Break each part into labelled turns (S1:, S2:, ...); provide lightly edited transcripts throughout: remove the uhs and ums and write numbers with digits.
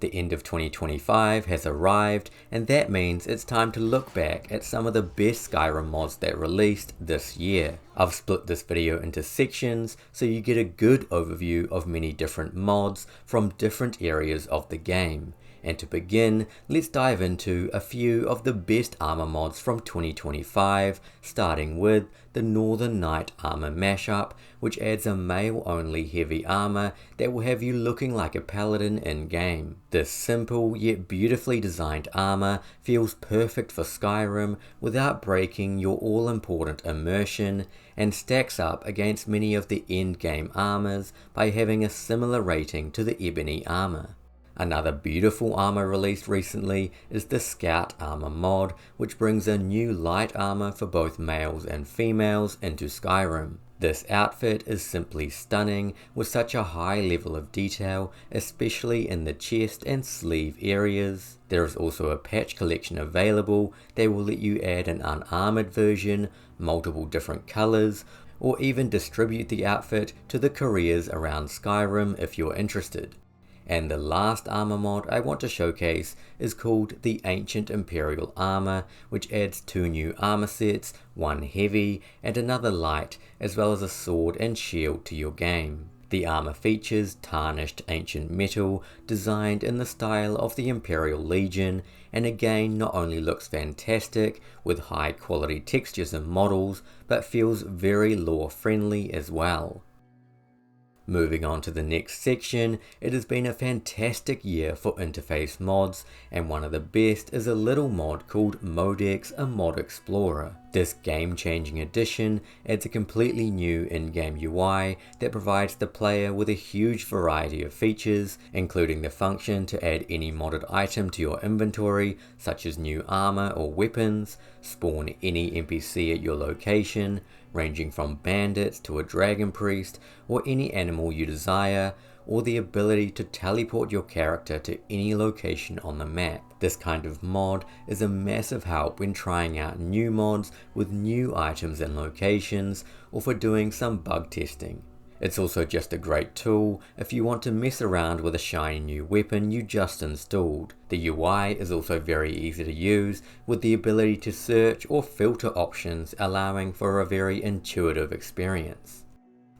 S1: The end of 2025 has arrived, and that means it's time to look back at some of the best Skyrim mods that released this year. I've split this video into sections so you get a good overview of many different mods from different areas of the game. And to begin, let's dive into a few of the best armor mods from 2025, starting with the Northern Knight Armor Mashup, which adds a male-only heavy armor that will have you looking like a paladin in-game. This simple yet beautifully designed armor feels perfect for Skyrim without breaking your all-important immersion, and stacks up against many of the end-game armors by having a similar rating to the Ebony armor. Another beautiful armor released recently is the Scout Armor mod, which brings a new light armor for both males and females into Skyrim. This outfit is simply stunning with such a high level of detail, especially in the chest and sleeve areas. There is also a patch collection available that will let you add an unarmored version, multiple different colors, or even distribute the outfit to the careers around Skyrim if you're interested. And the last armor mod I want to showcase is called the Ancient Imperial Armor, which adds 2 new armor sets, one heavy and another light, as well as a sword and shield to your game. The armor features tarnished ancient metal designed in the style of the Imperial Legion, and again not only looks fantastic with high quality textures and models, but feels very lore friendly as well. Moving on to the next section, it has been a fantastic year for interface mods, and one of the best is a little mod called Modex, a mod explorer. This game-changing addition adds a completely new in-game UI that provides the player with a huge variety of features, including the function to add any modded item to your inventory, such as new armor or weapons, spawn any NPC at your location, ranging from bandits to a dragon priest, or any animal you desire, or the ability to teleport your character to any location on the map. This kind of mod is a massive help when trying out new mods with new items and locations, or for doing some bug testing. It's also just a great tool if you want to mess around with a shiny new weapon you just installed. The UI is also very easy to use, with the ability to search or filter options, allowing for a very intuitive experience.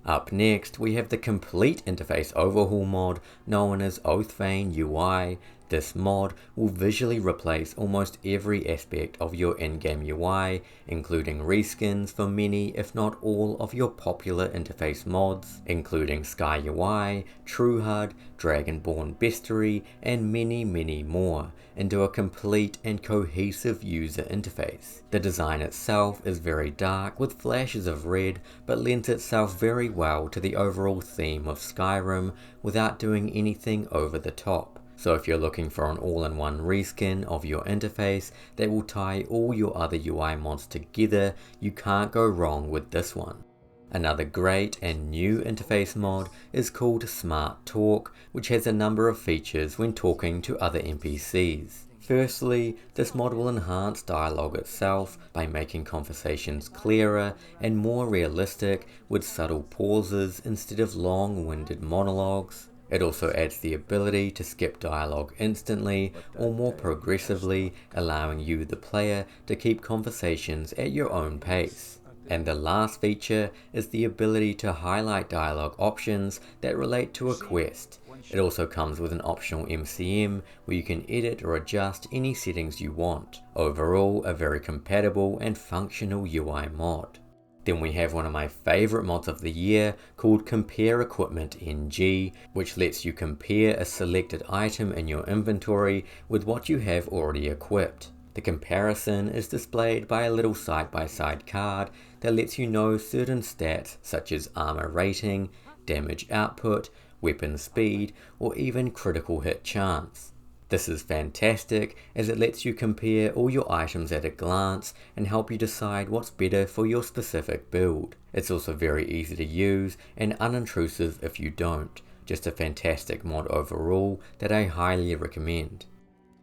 S1: Up next, we have the complete interface overhaul mod known as Oathvein UI. This mod will visually replace almost every aspect of your in-game UI, including reskins for many if not all of your popular interface mods, including Sky UI, TrueHUD, Dragonborn Bestiary, and many more, into a complete and cohesive user interface. The design itself is very dark with flashes of red, but lends itself very well to the overall theme of Skyrim without doing anything over the top. So if you're looking for an all-in-one reskin of your interface that will tie all your other UI mods together, you can't go wrong with this one. Another great and new interface mod is called Smart Talk, which has a number of features when talking to other NPCs. Firstly, this mod will enhance dialogue itself by making conversations clearer and more realistic with subtle pauses instead of long-winded monologues. It also adds the ability to skip dialogue instantly or more progressively, allowing you, the player, to keep conversations at your own pace. And the last feature is the ability to highlight dialogue options that relate to a quest. It also comes with an optional MCM where you can edit or adjust any settings you want. Overall, a very compatible and functional UI mod. Then we have one of my favorite mods of the year called Compare Equipment NG, which lets you compare a selected item in your inventory with what you have already equipped. The comparison is displayed by a little side-by-side card that lets you know certain stats such as armor rating, damage output, weapon speed, or even critical hit chance. This is fantastic as it lets you compare all your items at a glance and help you decide what's better for your specific build. It's also very easy to use and unintrusive if you don't. Just a fantastic mod overall that I highly recommend.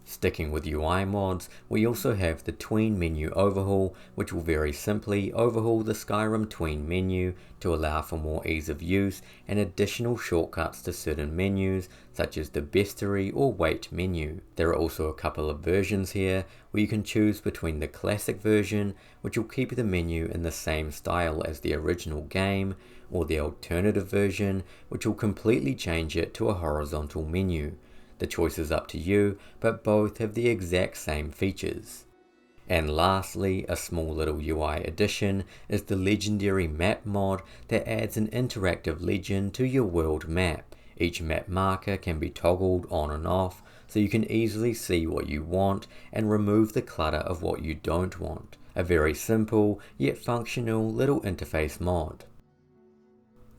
S1: Sticking with UI mods, we also have the Tween menu overhaul, which will very simply overhaul the Skyrim Tween menu to allow for more ease of use and additional shortcuts to certain menus such as the bestiary or wait menu. There are also a couple of versions here where you can choose between the classic version, which will keep the menu in the same style as the original game, or the alternative version, which will completely change it to a horizontal menu. The choice is up to you, but both have the exact same features. And lastly, a small little UI addition is the legendary map mod that adds an interactive legend to your world map. Each map marker can be toggled on and off, so you can easily see what you want and remove the clutter of what you don't want. A very simple yet functional little interface mod.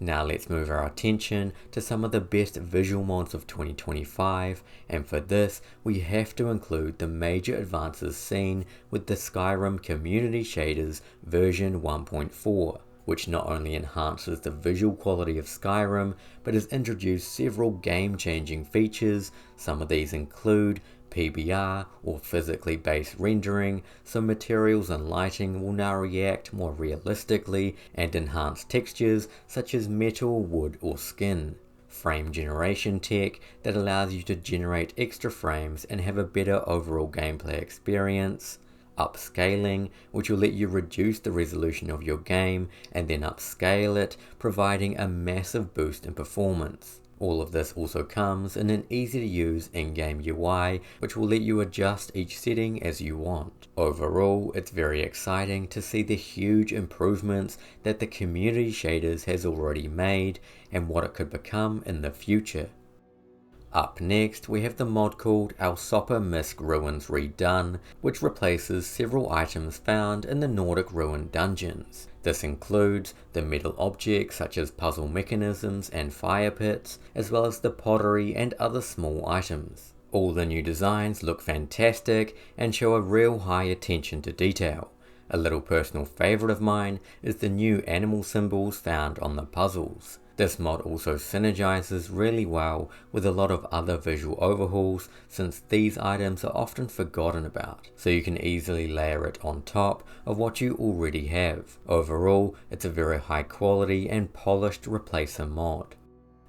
S1: Now let's move our attention to some of the best visual mods of 2025, and for this we have to include the major advances seen with the Skyrim Community Shaders version 1.4, which not only enhances the visual quality of Skyrim, but has introduced several game-changing features. Some of these include PBR, or physically based rendering, so materials and lighting will now react more realistically, and enhance textures such as metal, wood or skin. Frame generation tech that allows you to generate extra frames and have a better overall gameplay experience. Upscaling, which will let you reduce the resolution of your game and then upscale it, providing a massive boost in performance. All of this also comes in an easy to use in-game UI, which will let you adjust each setting as you want. Overall, it's very exciting to see the huge improvements that the community shaders has already made and what it could become in the future. Up next, we have the mod called ElSopa Misc Ruins Redone, which replaces several items found in the Nordic Ruin dungeons. This includes the metal objects such as puzzle mechanisms and fire pits, as well as the pottery and other small items. All the new designs look fantastic and show a real high attention to detail. A little personal favourite of mine is the new animal symbols found on the puzzles. This mod also synergizes really well with a lot of other visual overhauls, since these items are often forgotten about, so you can easily layer it on top of what you already have. Overall, it's a very high quality and polished replacer mod.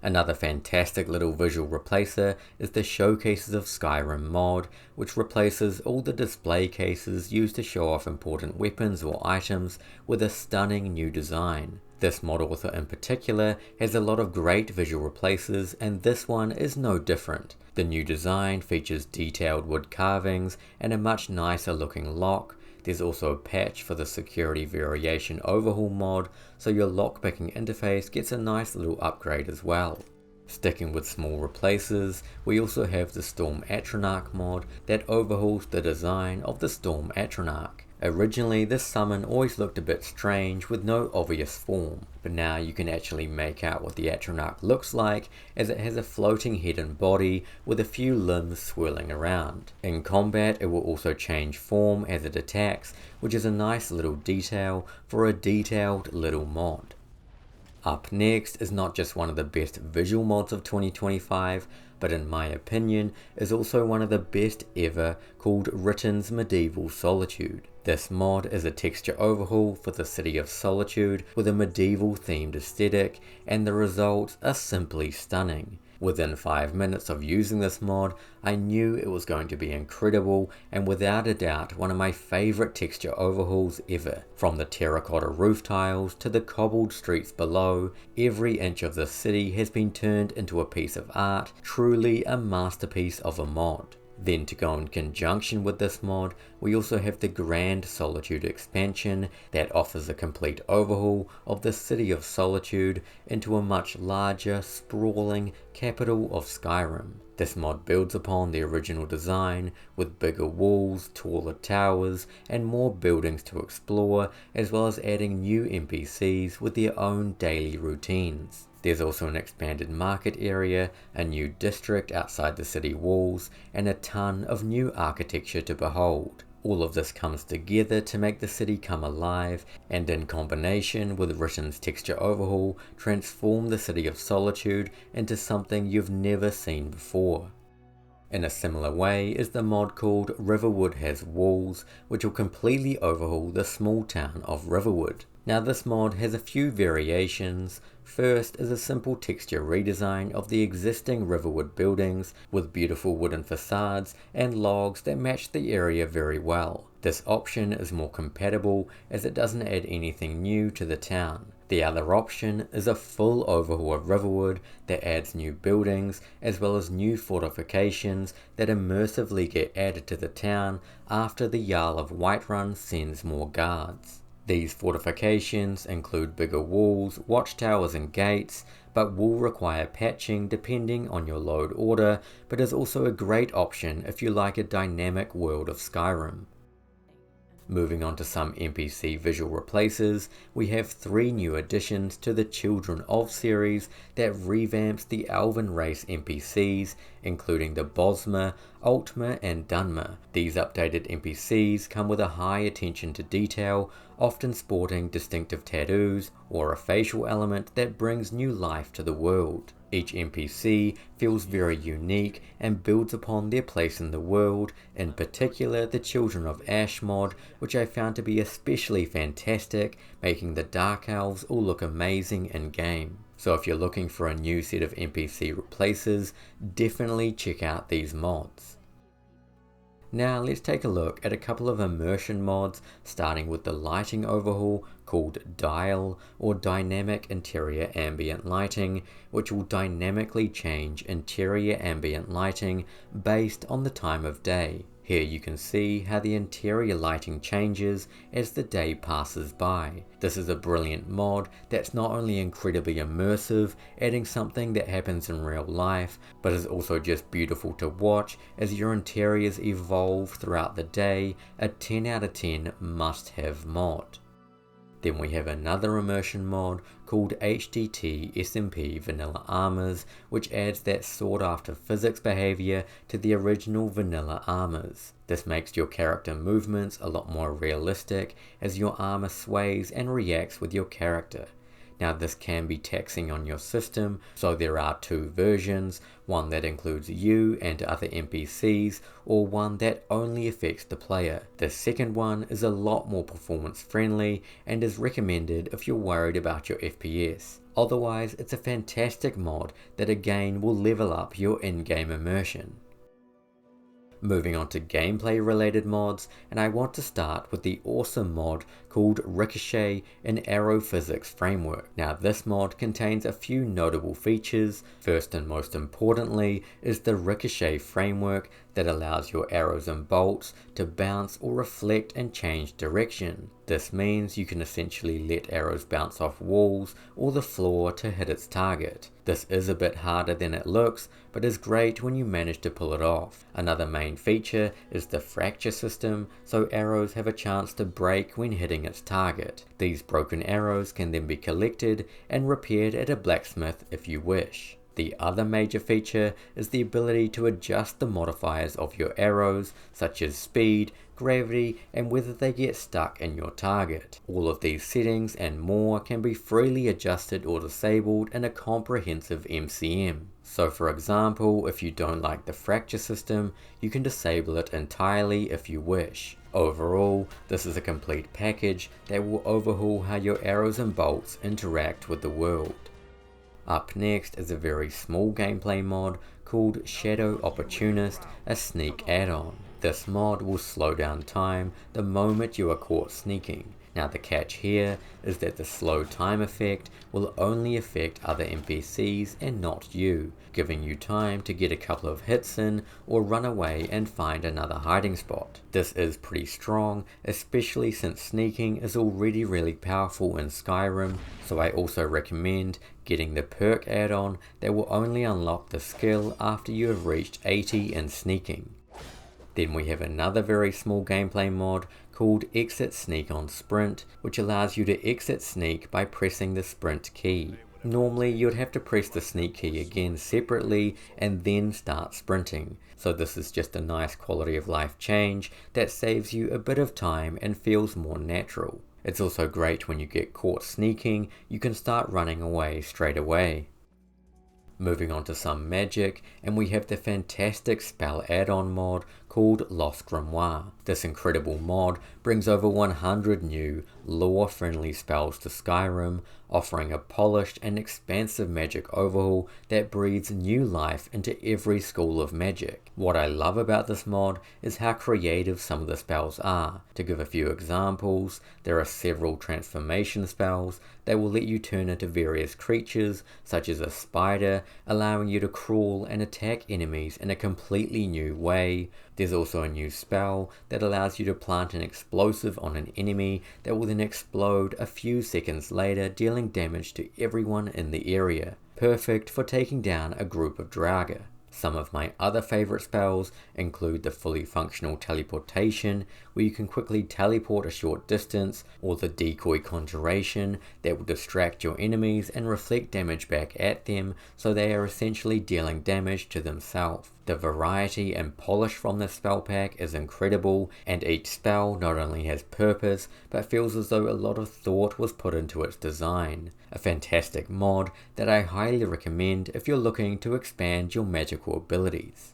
S1: Another fantastic little visual replacer is the Showcases of Skyrim mod, which replaces all the display cases used to show off important weapons or items with a stunning new design. This mod author in particular has a lot of great visual replacers, and this one is no different. The new design features detailed wood carvings and a much nicer looking lock. There's also a patch for the security variation overhaul mod, so your lockpicking interface gets a nice little upgrade as well. Sticking with small replacers, we also have the Storm Atronach mod that overhauls the design of the Storm Atronach. Originally, this summon always looked a bit strange with no obvious form, but now you can actually make out what the Atronach looks like, as it has a floating head and body with a few limbs swirling around. In combat, it will also change form as it attacks, which is a nice little detail for a detailed little mod. Up next is not just one of the best visual mods of 2025, but in my opinion is also one of the best ever, called Riton's Medieval Solitude. This mod is a texture overhaul for the city of Solitude with a medieval themed aesthetic, and the results are simply stunning. Within 5 minutes of using this mod, I knew it was going to be incredible, and without a doubt one of my favourite texture overhauls ever. From the terracotta roof tiles to the cobbled streets below, every inch of the city has been turned into a piece of art, truly a masterpiece of a mod. Then to go in conjunction with this mod, we also have the Grand Solitude expansion that offers a complete overhaul of the city of Solitude into a much larger, sprawling capital of Skyrim. This mod builds upon the original design with bigger walls, taller towers, and more buildings to explore, as well as adding new NPCs with their own daily routines. There's also an expanded market area, a new district outside the city walls, and a ton of new architecture to behold. All of this comes together to make the city come alive, and in combination with Riton's texture overhaul, transform the city of Solitude into something you've never seen before. In a similar way is the mod called Riverwood Has Walls, which will completely overhaul the small town of Riverwood. Now this mod has a few variations. First is a simple texture redesign of the existing Riverwood buildings with beautiful wooden facades and logs that match the area very well. This option is more compatible as it doesn't add anything new to the town. The other option is a full overhaul of Riverwood that adds new buildings as well as new fortifications that immersively get added to the town after the Jarl of Whiterun sends more guards. These fortifications include bigger walls, watchtowers and gates, but will require patching depending on your load order, but is also a great option if you like a dynamic world of Skyrim. Moving on to some NPC visual replaces, we have 3 new additions to the Children of series that revamps the Elven race NPCs, including the Bosmer, Altmer and Dunmer. These updated NPCs come with a high attention to detail, often sporting distinctive tattoos or a facial element that brings new life to the world. Each NPC feels very unique and builds upon their place in the world, in particular the Children of Ash mod, which I found to be especially fantastic, making the Dark Elves all look amazing in game. So if you're looking for a new set of NPC replaces, definitely check out these mods. Now let's take a look at a couple of immersion mods, starting with the lighting overhaul called Dial, or Dynamic Interior Ambient Lighting, which will dynamically change interior ambient lighting based on the time of day. Here you can see how the interior lighting changes as the day passes by. This is a brilliant mod that's not only incredibly immersive, adding something that happens in real life, but is also just beautiful to watch as your interiors evolve throughout the day. A 10 out of 10 must-have mod. Then we have another immersion mod called HDT-SMP Vanilla Armors, which adds that sought after physics behavior to the original vanilla armors. This makes your character movements a lot more realistic as your armor sways and reacts with your character. Now this can be taxing on your system, so there are 2 versions, one that includes you and other NPCs, or one that only affects the player. The second one is a lot more performance friendly and is recommended if you're worried about your FPS. Otherwise, it's a fantastic mod that again will level up your in-game immersion. Moving on to gameplay related mods, and I want to start with the awesome mod called Ricochet in Arrow Physics Framework. Now this mod contains a few notable features. First and most importantly is the Ricochet framework that allows your arrows and bolts to bounce or reflect and change direction. This means you can essentially let arrows bounce off walls or the floor to hit its target. This is a bit harder than it looks, but is great when you manage to pull it off. Another main feature is the fracture system, so arrows have a chance to break when hitting its target. These broken arrows can then be collected and repaired at a blacksmith if you wish. The other major feature is the ability to adjust the modifiers of your arrows, such as speed, gravity, and whether they get stuck in your target. All of these settings and more can be freely adjusted or disabled in a comprehensive MCM. So for example, if you don't like the fracture system, you can disable it entirely if you wish. Overall, this is a complete package that will overhaul how your arrows and bolts interact with the world. Up next is a very small gameplay mod called Shadow Opportunist, a sneak add-on. This mod will slow down time the moment you are caught sneaking. Now the catch here is that the slow time effect will only affect other NPCs and not you, giving you time to get a couple of hits in or run away and find another hiding spot. This is pretty strong, especially since sneaking is already really powerful in Skyrim, so I also recommend getting the perk add-on that will only unlock the skill after you have reached 80 in sneaking. Then we have another very small gameplay mod called Exit Sneak on Sprint, which allows you to exit sneak by pressing the sprint key. Normally you'd have to press the sneak key again separately and then start sprinting, so this is just a nice quality of life change that saves you a bit of time and feels more natural. It's also great when you get caught sneaking, you can start running away straight away. Moving on to some magic, and we have the fantastic spell add-on mod called Lost Grimoire. This incredible mod brings over 100 new, lore-friendly spells to Skyrim, offering a polished and expansive magic overhaul that breathes new life into every school of magic. What I love about this mod is how creative some of the spells are. To give a few examples, there are several transformation spells that will let you turn into various creatures, such as a spider, allowing you to crawl and attack enemies in a completely new way. There's also a new spell that allows you to plant an explosive on an enemy that will then explode a few seconds later, dealing damage to everyone in the area. Perfect for taking down a group of Draugr. Some of my other favourite spells include the fully functional teleportation, where you can quickly teleport a short distance, or the decoy conjuration that will distract your enemies and reflect damage back at them, so they are essentially dealing damage to themselves. The variety and polish from this spell pack is incredible, and each spell not only has purpose, but feels as though a lot of thought was put into its design. A fantastic mod that I highly recommend if you're looking to expand your magical abilities.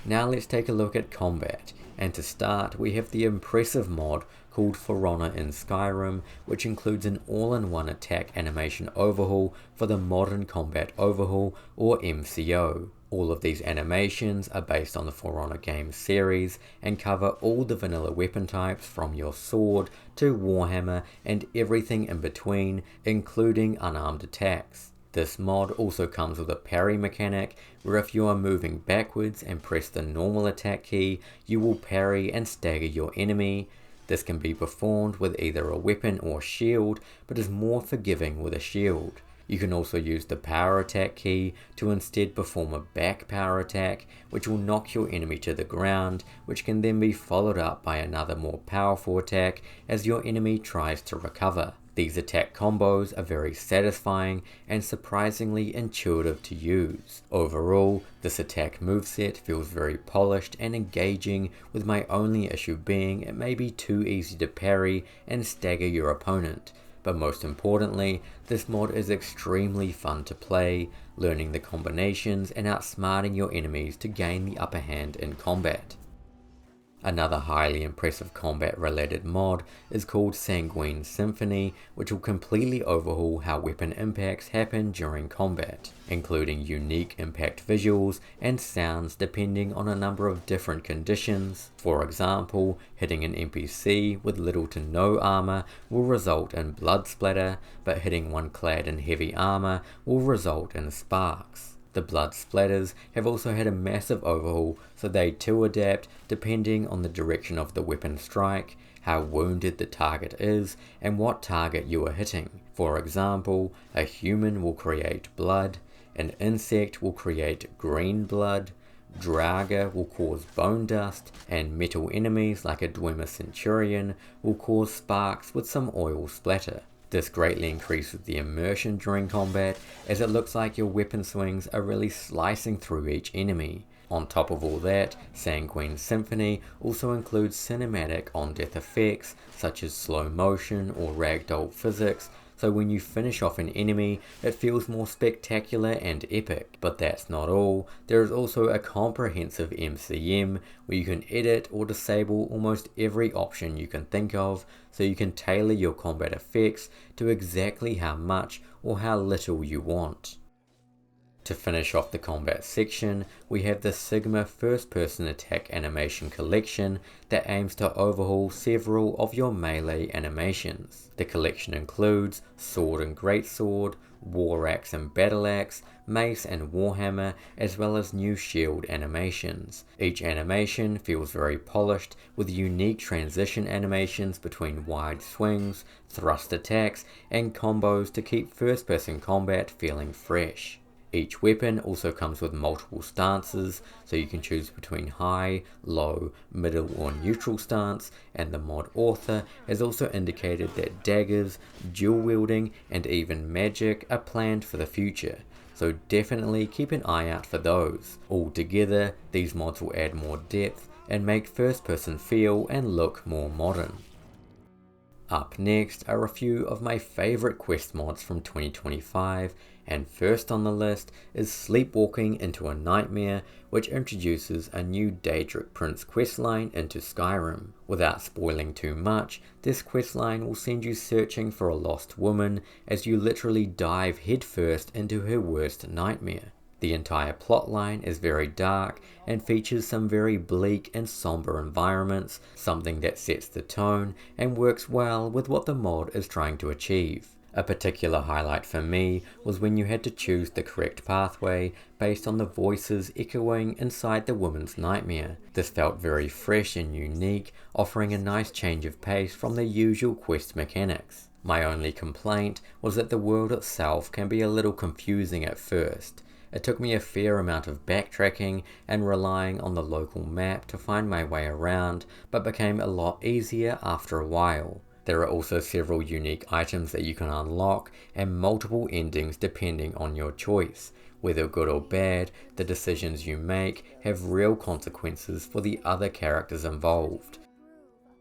S1: Now let's take a look at combat, and to start we have the impressive mod called For Honor in Skyrim, which includes an all-in-one attack animation overhaul for the Modern Combat Overhaul, or MCO. All of these animations are based on the For Honor game series and cover all the vanilla weapon types from your sword to Warhammer and everything in between, including unarmed attacks. This mod also comes with a parry mechanic, where if you are moving backwards and press the normal attack key, you will parry and stagger your enemy. This can be performed with either a weapon or shield, but is more forgiving with a shield. You can also use the power attack key to instead perform a back power attack, which will knock your enemy to the ground, which can then be followed up by another more powerful attack as your enemy tries to recover. These attack combos are very satisfying and surprisingly intuitive to use. Overall, this attack moveset feels very polished and engaging, with my only issue being it may be too easy to parry and stagger your opponent. But most importantly, this mod is extremely fun to play, learning the combinations and outsmarting your enemies to gain the upper hand in combat. Another highly impressive combat related mod is called Sanguine Symphony, which will completely overhaul how weapon impacts happen during combat, including unique impact visuals and sounds depending on a number of different conditions. For example, hitting an NPC with little to no armor will result in blood splatter, but hitting one clad in heavy armor will result in sparks. The blood splatters have also had a massive overhaul, so they too adapt depending on the direction of the weapon strike, how wounded the target is, and what target you are hitting. For example, a human will create blood, an insect will create green blood, Draugr will cause bone dust, and metal enemies like a Dwemer Centurion will cause sparks with some oil splatter. This greatly increases the immersion during combat, as it looks like your weapon swings are really slicing through each enemy. On top of all that, Sanguine Symphony also includes cinematic on-death effects, such as slow motion or ragdoll physics, so when you finish off an enemy, it feels more spectacular and epic. But that's not all. There is also a comprehensive MCM, where you can edit or disable almost every option you can think of, so you can tailor your combat effects to exactly how much or how little you want. To finish off the combat section, we have the Sigma first-person attack animation collection that aims to overhaul several of your melee animations. The collection includes Sword and Greatsword, War Axe and Battle Axe, Mace and Warhammer, as well as new shield animations. Each animation feels very polished, with unique transition animations between wide swings, thrust attacks, and combos to keep first-person combat feeling fresh. Each weapon also comes with multiple stances, so you can choose between high, low, middle or neutral stance, and the mod author has also indicated that daggers, dual wielding and even magic are planned for the future, so definitely keep an eye out for those. Altogether, these mods will add more depth and make first person feel and look more modern. Up next are a few of my favourite quest mods from 2025, and first on the list is Sleepwalking into a Nightmare, which introduces a new Daedric Prince questline into Skyrim. Without spoiling too much, this questline will send you searching for a lost woman as you literally dive headfirst into her worst nightmare. The entire plotline is very dark and features some very bleak and somber environments, something that sets the tone and works well with what the mod is trying to achieve. A particular highlight for me was when you had to choose the correct pathway based on the voices echoing inside the woman's nightmare. This felt very fresh and unique, offering a nice change of pace from the usual quest mechanics. My only complaint was that the world itself can be a little confusing at first. It took me a fair amount of backtracking and relying on the local map to find my way around, but became a lot easier after a while. There are also several unique items that you can unlock and multiple endings depending on your choice. Whether good or bad, the decisions you make have real consequences for the other characters involved.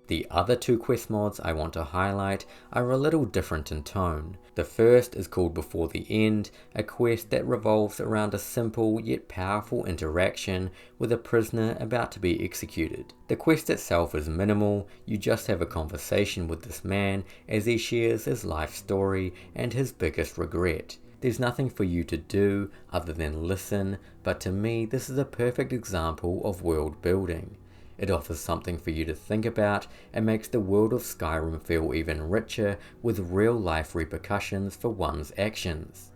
S1: The other two quest mods I want to highlight are a little different in tone. The first is called Before the End, a quest that revolves around a simple yet powerful interaction with a prisoner about to be executed. The quest itself is minimal, you just have a conversation with this man as he shares his life story and his biggest regret. There's nothing for you to do other than listen, but to me this is a perfect example of world building. It offers something for you to think about and makes the world of Skyrim feel even richer with real life repercussions for one's actions.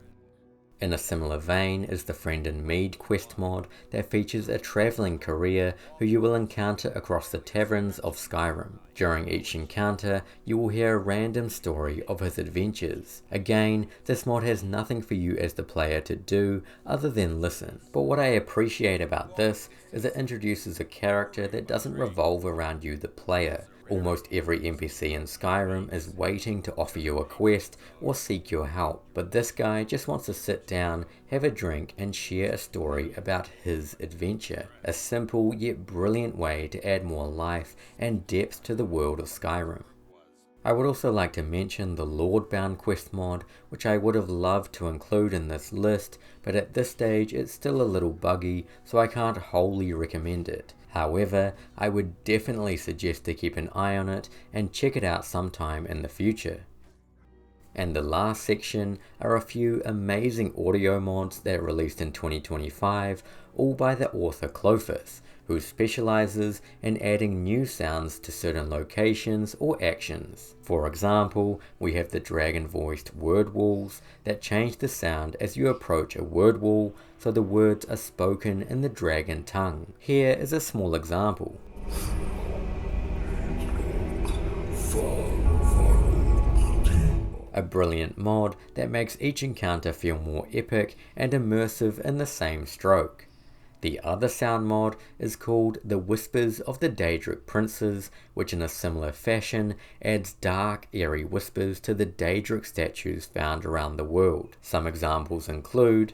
S1: In a similar vein is the Friend in Mead quest mod that features a travelling courier who you will encounter across the taverns of Skyrim. During each encounter, you will hear a random story of his adventures. Again, this mod has nothing for you as the player to do other than listen. But what I appreciate about this is it introduces a character that doesn't revolve around you the player. Almost every NPC in Skyrim is waiting to offer you a quest or seek your help, but this guy just wants to sit down, have a drink and share a story about his adventure. A simple yet brilliant way to add more life and depth to the world of Skyrim. I would also like to mention the Lordbound quest mod, which I would have loved to include in this list, but at this stage it's still a little buggy, so I can't wholly recommend it. However, I would definitely suggest to keep an eye on it and check it out sometime in the future. And the last section are a few amazing audio mods that released in 2025, all by the author Clovis, who specializes in adding new sounds to certain locations or actions. For example, we have the dragon-voiced word walls that change the sound as you approach a word wall, so the words are spoken in the dragon tongue. Here is a small example. A brilliant mod that makes each encounter feel more epic and immersive in the same stroke. The other sound mod is called The Whispers of the Daedric Princes, which in a similar fashion adds dark, eerie whispers to the Daedric statues found around the world. Some examples include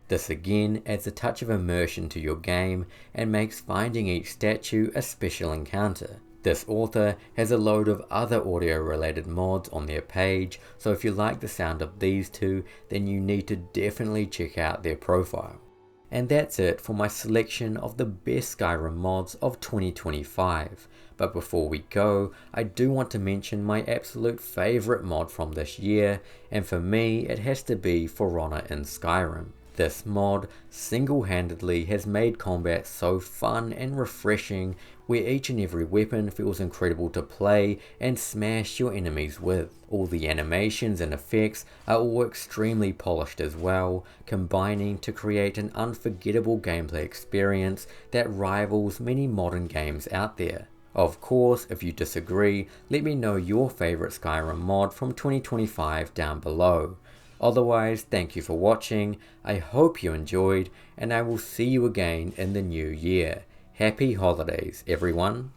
S1: this again adds a touch of immersion to your game and makes finding each statue a special encounter. This author has a load of other audio related mods on their page, so if you like the sound of these two, then you need to definitely check out their profile. And that's it for my selection of the best Skyrim mods of 2025. But before we go, I do want to mention my absolute favourite mod from this year, and for me it has to be For Honor in Skyrim. This mod single-handedly has made combat so fun and refreshing, where each and every weapon feels incredible to play and smash your enemies with. All the animations and effects are all extremely polished as well, combining to create an unforgettable gameplay experience that rivals many modern games out there. Of course, if you disagree, let me know your favourite Skyrim mod from 2025 down below. Otherwise, thank you for watching, I hope you enjoyed, and I will see you again in the new year. Happy holidays, everyone.